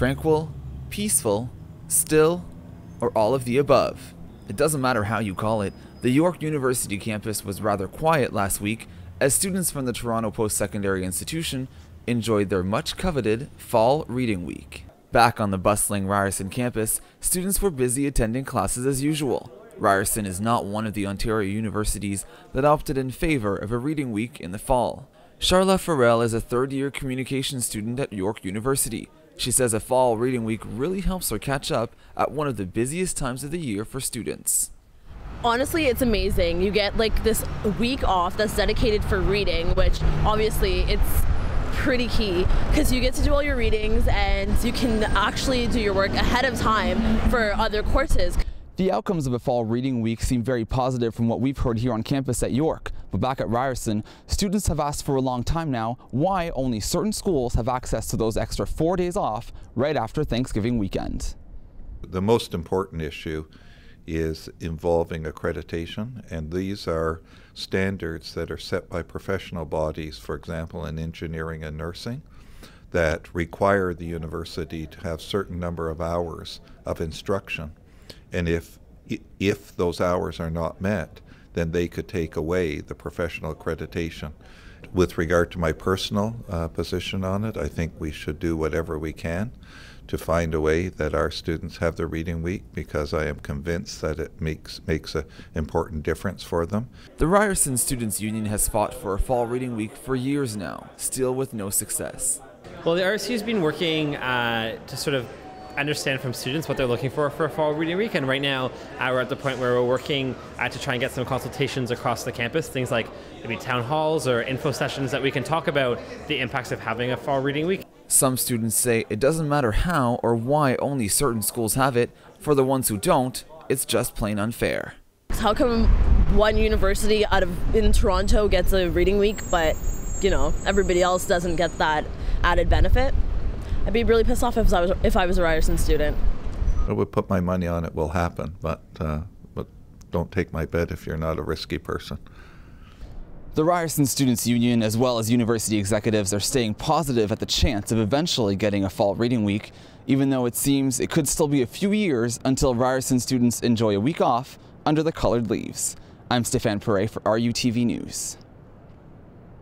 Tranquil, peaceful, still, or all of the above. It doesn't matter how you call it. The York University campus was rather quiet last week as students from the Toronto Post-Secondary Institution enjoyed their much-coveted Fall Reading Week. Back on the bustling Ryerson campus, students were busy attending classes as usual. Ryerson is not one of the Ontario universities that opted in favor of a reading week in the fall. Charla Farrell is a third-year communications student at York University. She says a fall reading week really helps her catch up at one of the busiest times of the year for students. Honestly, it's amazing. You get like this week off that's dedicated for reading, which obviously it's pretty key because you get to do all your readings and you can actually do your work ahead of time for other courses. The outcomes of a fall reading week seem very positive from what we've heard here on campus at York. But back at Ryerson, students have asked for a long time now why only certain schools have access to those extra 4 days off right after Thanksgiving weekend. The most important issue is involving accreditation, and these are standards that are set by professional bodies, for example in engineering and nursing, that require the university to have certain number of hours of instruction. And if those hours are not met, then they could take away the professional accreditation. With regard to my personal position on it, I think we should do whatever we can to find a way that our students have their reading week, because I am convinced that it makes an important difference for them. The Ryerson Students' Union has fought for a fall reading week for years now, still with no success. Well, the RSU has been working to sort of understand from students what they're looking for a fall reading week, and right now we're at the point where we're working to try and get some consultations across the campus, things like maybe town halls or info sessions that we can talk about the impacts of having a fall reading week. Some students say it doesn't matter how or why only certain schools have it. For the ones who don't, it's just plain unfair. How come one university in Toronto gets a reading week, but everybody else doesn't get that added benefit? I'd be really pissed off if I was a Ryerson student. I would put my money on it will happen, but don't take my bet if you're not a risky person. The Ryerson Students' Union, as well as university executives, are staying positive at the chance of eventually getting a fall reading week, even though it seems it could still be a few years until Ryerson students enjoy a week off under the colored leaves. I'm Stéphane Paré for RUtv News.